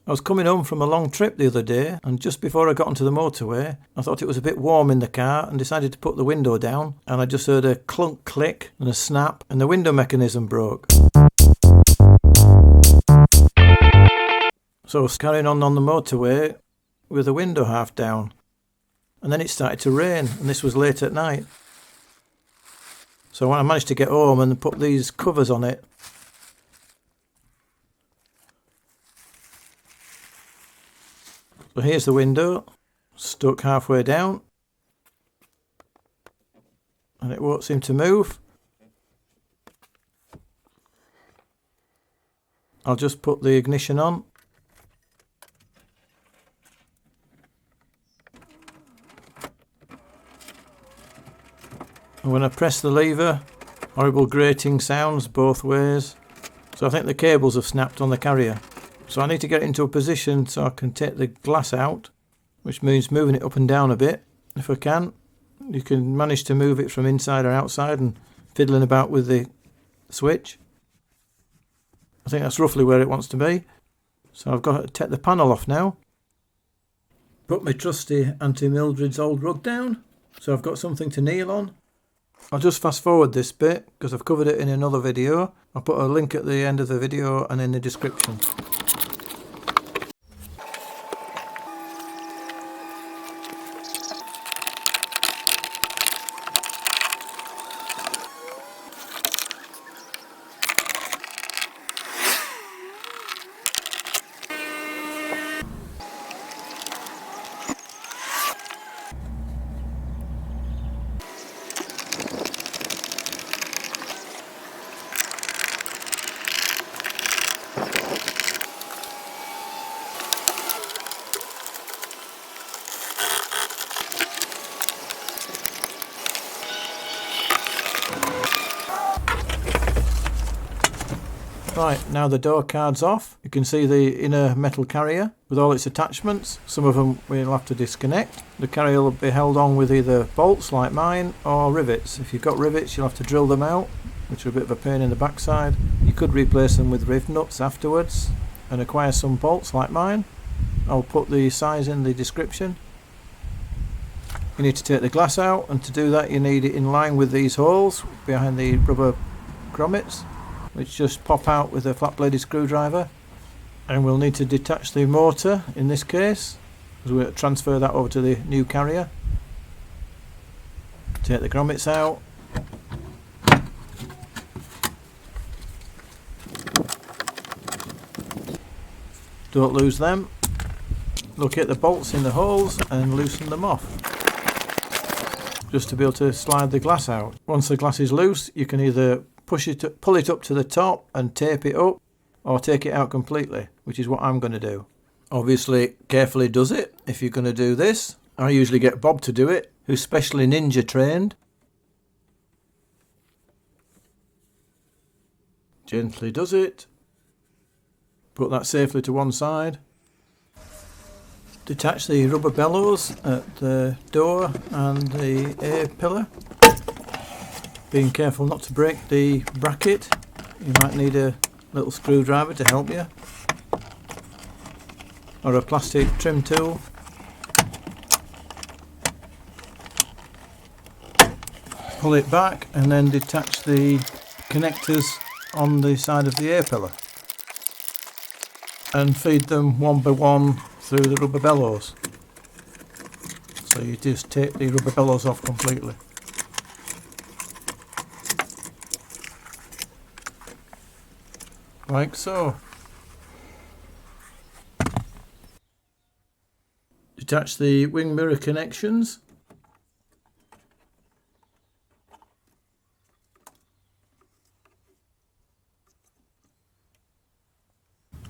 I was coming home from a long trip the other day, and just before I got onto the motorway, I thought it was a bit warm in the car and decided to put the window down, and I just heard a clunk click and a snap, and the window mechanism broke. So I was carrying on the motorway with the window half down, and then it started to rain, and this was late at night. So I managed to get home and put these covers on it. So here's the window, stuck halfway down, and it won't seem to move. I'll just put the ignition on. And when I press the lever, horrible grating sounds both ways. So I think the cables have snapped on the carrier. So I need to get it into a position so I can take the glass out, which means moving it up and down a bit if I can. You can manage to move it from inside or outside and fiddling about with the switch. I think that's roughly where it wants to be. So I've got to take the panel off now. Put my trusty Auntie Mildred's old rug down, so I've got something to kneel on. I'll just fast forward this bit because I've covered it in another video. I'll put a link at the end of the video and in the description. Right, now the door card's off. You can see the inner metal carrier with all its attachments. Some of them we'll have to disconnect. The carrier will be held on with either bolts like mine or rivets. If you've got rivets, you'll have to drill them out, which are a bit of a pain in the backside. You could replace them with riv nuts afterwards and acquire some bolts like mine. I'll put the size in the description. You need to take the glass out, and to do that you need it in line with these holes behind the rubber grommets, which just pop out with a flat bladed screwdriver. And we'll need to detach the motor in this case, because we'll transfer that over to the new carrier. Take the grommets out. Don't lose them. Locate the bolts in the holes and loosen them off, just to be able to slide the glass out. Once the glass is loose, you can either pull it up to the top and tape it up, or take it out completely, which is what I'm going to do. Obviously, carefully does it if you're going to do this. I usually get Bob to do it, who's specially ninja trained. Gently does it. Put that safely to one side. Detach the rubber bellows at the door and the A-pillar. Being careful not to break the bracket. You might need a little screwdriver to help you, or a plastic trim tool. Pull it back and then detach the connectors on the side of the A-pillar and feed them one by one through the rubber bellows. So you just take the rubber bellows off completely. Like so. Detach the wing mirror connections.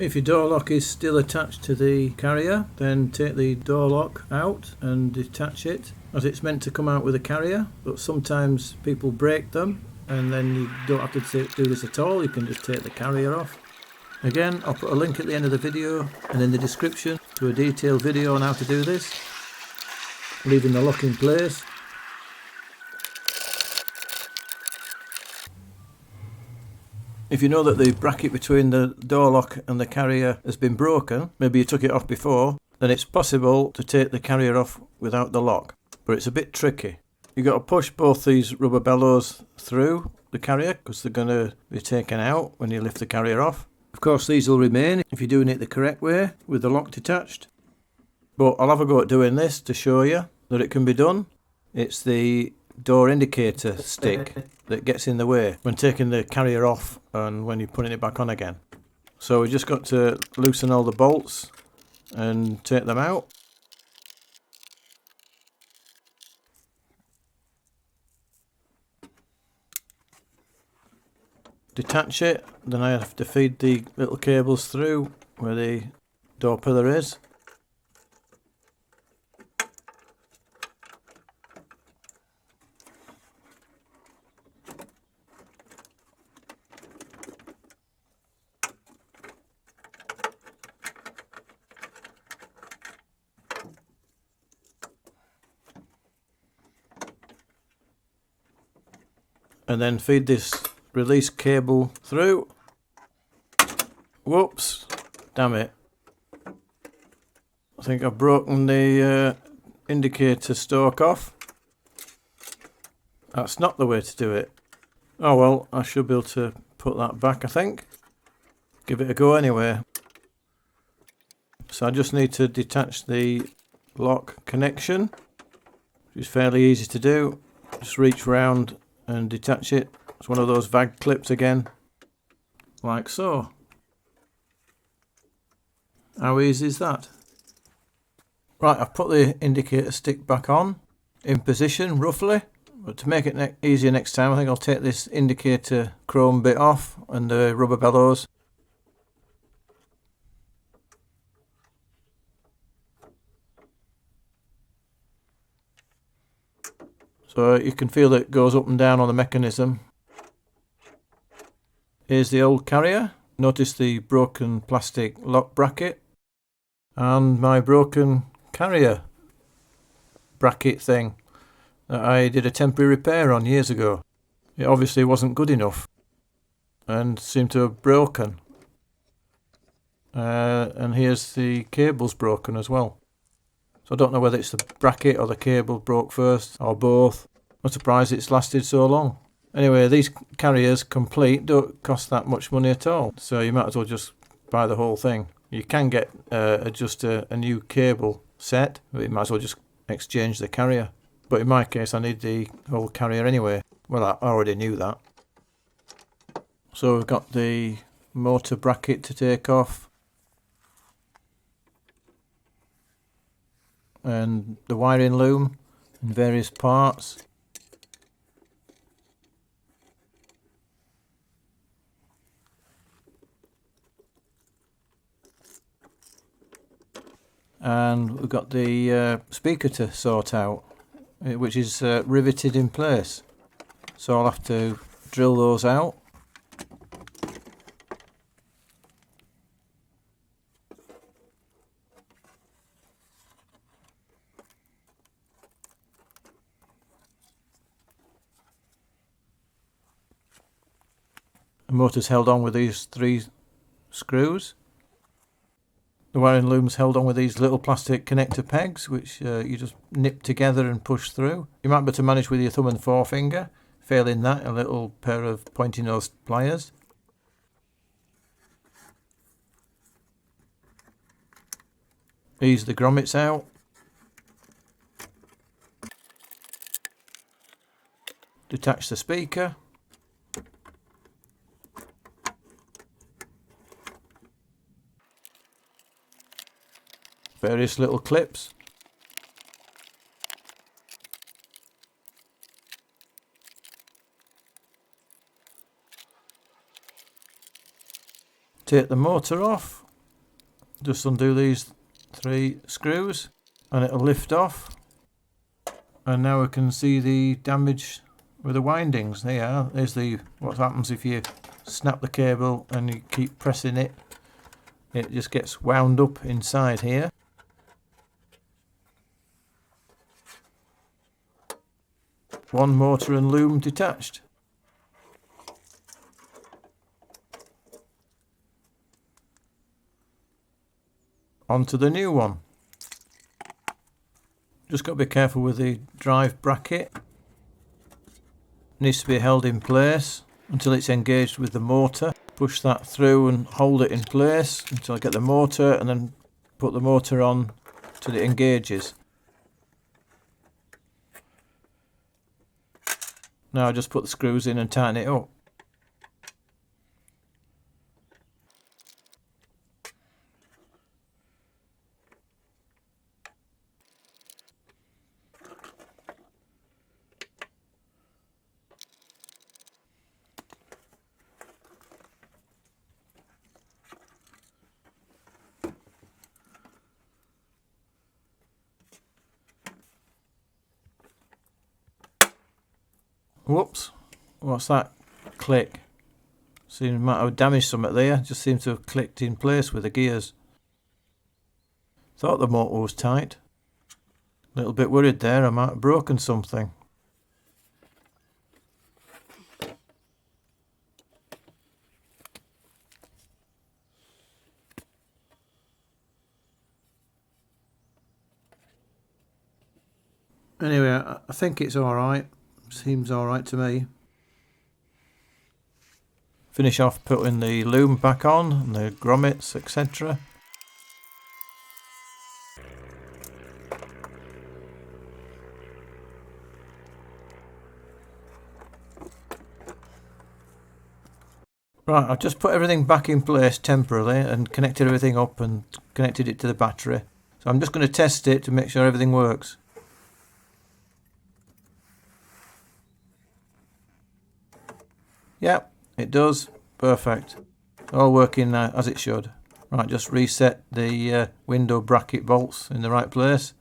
If your door lock is still attached to the carrier, then take the door lock out and detach it, as it's meant to come out with a carrier, but sometimes people break them and then you don't have to do this at all. You can just take the carrier off. Again, I'll put a link at the end of the video and in the description to a detailed video on how to do this, leaving the lock in place. If you know that the bracket between the door lock and the carrier has been broken, maybe you took it off before, then it's possible to take the carrier off without the lock, but it's a bit tricky. You've got to push both these rubber bellows through the carrier because they're going to be taken out when you lift the carrier off. Of course, these will remain if you're doing it the correct way with the lock detached, but I'll have a go at doing this to show you that it can be done. It's the door indicator stick that gets in the way when taking the carrier off and when you're putting it back on again. So we just got to loosen all the bolts and take them out. Detach it, then I have to feed the little cables through where the door pillar is. And then feed this release cable through. Whoops, damn it. I think I've broken the indicator stalk off. That's not the way to do it. Oh well, I should be able to put that back, I think. Give it a go anyway. So I just need to detach the lock connection, which is fairly easy to do. Just reach round and detach it. It's one of those VAG clips again, like so. How easy is that? Right, I've put the indicator stick back on, in position roughly, but to make it easier next time I think I'll take this indicator chrome bit off and the rubber bellows. So you can feel it goes up and down on the mechanism. Here's the old carrier. Notice the broken plastic lock bracket and my broken carrier bracket thing that I did a temporary repair on years ago. It obviously wasn't good enough and seemed to have broken. And here's the cables broken as well. So I don't know whether it's the bracket or the cable broke first or both. I'm surprised it's lasted so long. Anyway, these carriers complete don't cost that much money at all, so you might as well just buy the whole thing. You can get just a new cable set, but you might as well just exchange the carrier. But in my case I need the whole carrier anyway. Well, I already knew that. So we've got the motor bracket to take off and the wiring loom in various parts. And we've got the speaker to sort out, which is riveted in place. So I'll have to drill those out. The motor's held on with these 3 screws. The wiring loom's held on with these little plastic connector pegs, which you just nip together and push through. You might be able to manage with your thumb and forefinger. Failing that, a little pair of pointy nosed pliers. Ease the grommets out. Detach the speaker. Various little clips. Take the motor off. Just undo these 3 screws and it'll lift off. And now we can see the damage with the windings. There you are. There's what happens if you snap the cable and you keep pressing it. It just gets wound up inside here. One motor and loom detached. onto the new one. Just got to be careful with the drive bracket. Needs to be held in place until it's engaged with the motor. Push that through and hold it in place until I get the motor, and then put the motor on till it engages. Now I just put the screws in and tighten it up. Whoops, what's that click? Seems might have damaged something there, just seems to have clicked in place with the gears. Thought the motor was tight. A little bit worried there, I might have broken something. Anyway, I think it's alright. Seems alright to me. Finish off putting the loom back on and the grommets, etc. Right, I've just put everything back in place temporarily and connected everything up and connected it to the battery. So I'm just going to test it to make sure everything works. Yep, it does. Perfect. All working as it should. Right, just reset the window bracket bolts in the right place.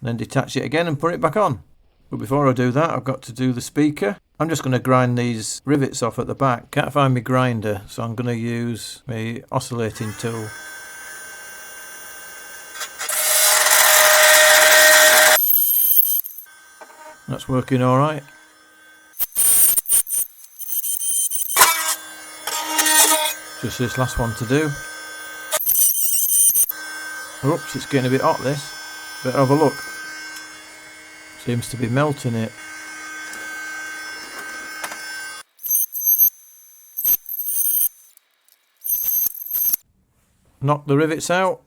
Then detach it again and put it back on. But before I do that, I've got to do the speaker. I'm just going to grind these rivets off at the back. Can't find my grinder, so I'm going to use my oscillating tool. That's working alright. Just this last one to do. Oops, it's getting a bit hot this. Better have a look. Seems to be melting it. Knock the rivets out.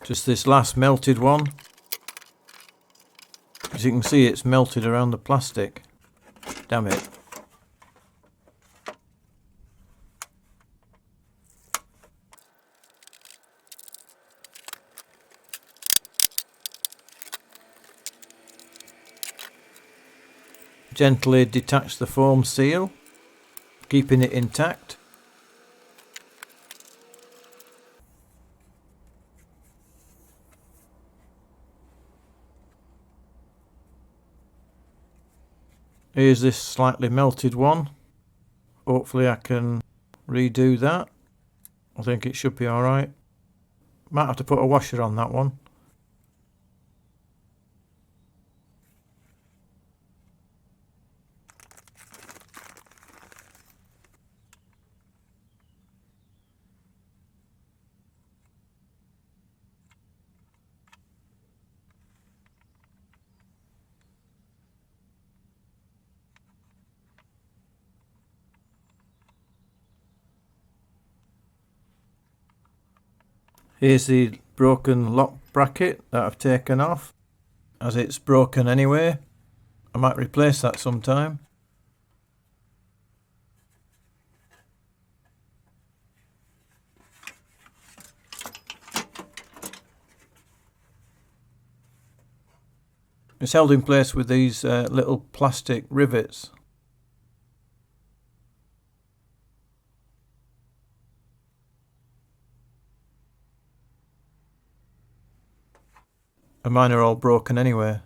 Just this last melted one. As you can see, it's melted around the plastic. Damn it. Gently detach the foam seal, keeping it intact. Here's this slightly melted one. Hopefully I can redo that. I think it should be alright. Might have to put a washer on that one. Here's the broken lock bracket that I've taken off, as it's broken anyway. I might replace that sometime. It's held in place with these little plastic rivets. And mine are all broken anyway.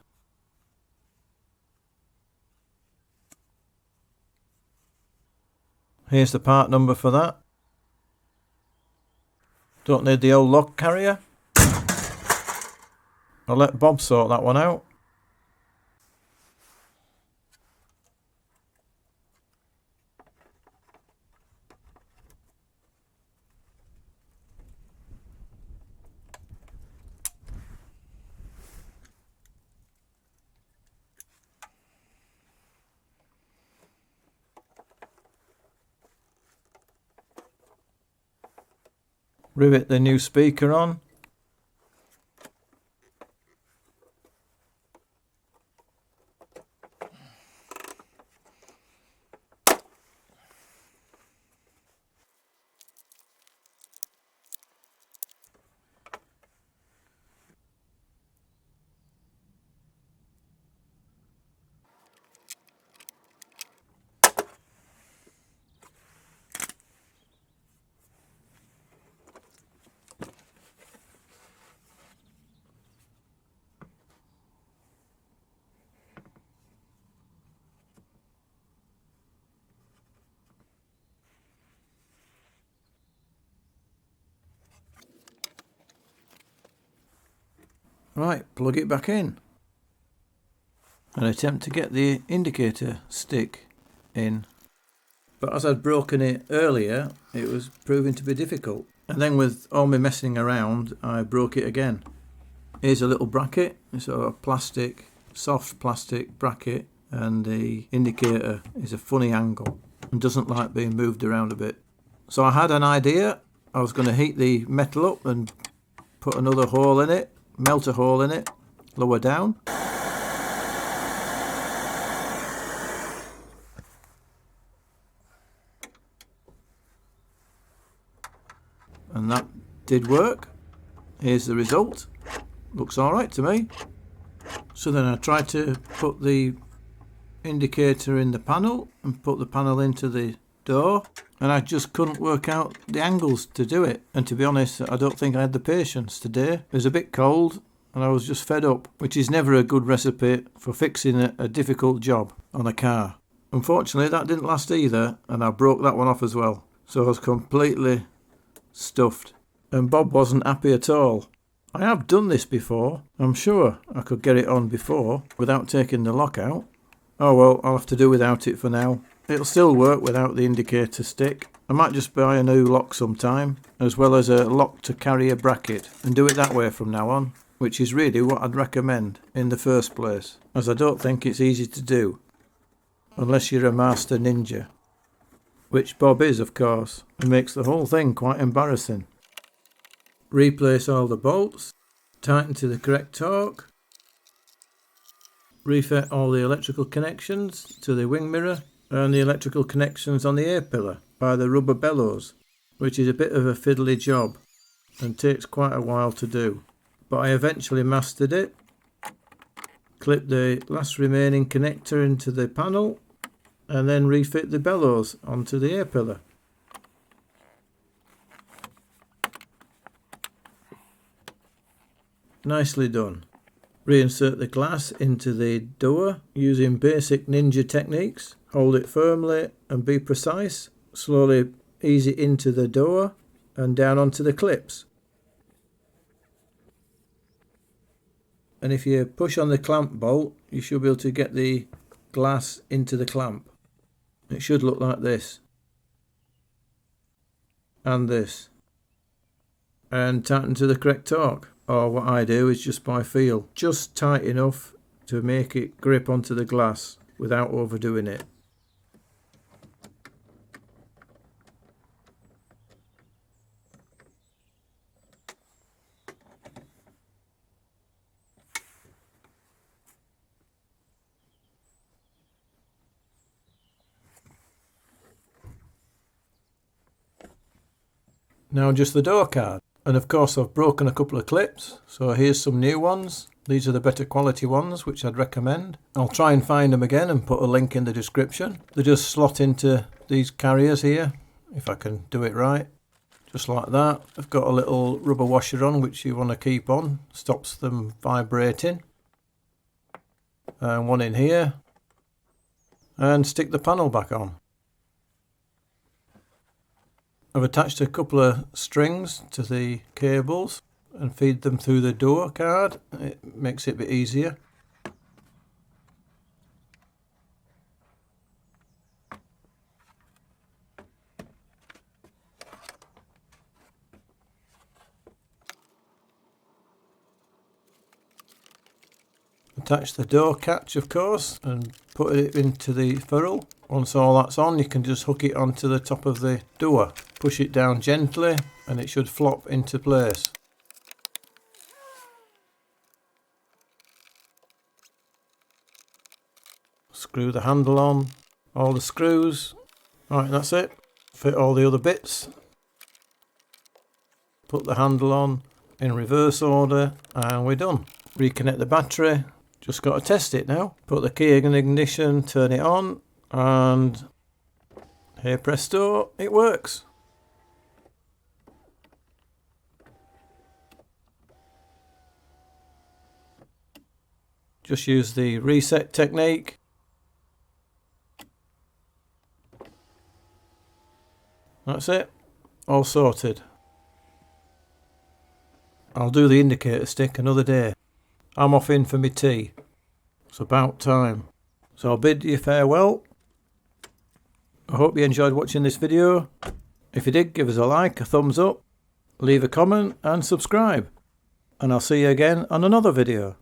Here's the part number for that. Don't need the old log carrier. I'll let Bob sort that one out. Rivet the new speaker on. Right, plug it back in and attempt to get the indicator stick in. But as I'd broken it earlier, it was proving to be difficult. And then with all my messing around, I broke it again. Here's a little bracket. It's a plastic, soft plastic bracket, and the indicator is a funny angle and doesn't like being moved around a bit. So I had an idea. I was going to heat the metal up and put another hole in it, melt a hole in it, lower down. And that did work. Here's the result. Looks alright to me. So then I tried to put the indicator in the panel and put the panel into the door, and I just couldn't work out the angles to do it. And to be honest, I don't think I had the patience today. It was a bit cold and I was just fed up, which is never a good recipe for fixing a difficult job on a car. Unfortunately, that didn't last either, and I broke that one off as well. So I was completely stuffed, and Bob wasn't happy at all. I have done this before. I'm sure I could get it on before without taking the lock out. Oh well, I'll have to do without it for now. It'll still work without the indicator stick. I might just buy a new lock sometime, as well as a lock to carry a bracket, and do it that way from now on, which is really what I'd recommend in the first place, as I don't think it's easy to do, unless you're a master ninja. Which Bob is, of course, and makes the whole thing quite embarrassing. Replace all the bolts, tighten to the correct torque, refit all the electrical connections to the wing mirror and the electrical connections on the A-pillar by the rubber bellows, which is a bit of a fiddly job and takes quite a while to do. But I eventually mastered it. Clip the last remaining connector into the panel and then refit the bellows onto the A-pillar. Nicely done. Reinsert the glass into the door using basic ninja techniques. Hold it firmly and be precise. Slowly ease it into the door and down onto the clips. And if you push on the clamp bolt, you should be able to get the glass into the clamp. It should look like this. And this. And tighten to the correct torque. Or what I do is just by feel. Just tight enough to make it grip onto the glass without overdoing it. Now just the door card. And of course I've broken a couple of clips, so here's some new ones. These are the better quality ones, which I'd recommend. I'll try and find them again and put a link in the description. They just slot into these carriers here, if I can do it right. Just like that. I've got a little rubber washer on, which you want to keep on. Stops them vibrating. And one in here. And stick the panel back on. I've attached a couple of strings to the cables and feed them through the door card. It makes it a bit easier. Attach the door catch, of course, and put it into the ferrule. Once all that's on, you can just hook it onto the top of the door. Push it down gently and it should flop into place. Screw the handle on, all the screws. Right, that's it. Fit all the other bits. Put the handle on in reverse order and we're done. Reconnect the battery. Just got to test it now. Put the key in ignition, turn it on, and hey presto, it works. Just use the reset technique. That's it, all sorted. I'll do the indicator stick another day. I'm off in for my tea. It's about time. So I'll bid you farewell. I hope you enjoyed watching this video. If you did, give us a like, a thumbs up, leave a comment and subscribe. And I'll see you again on another video.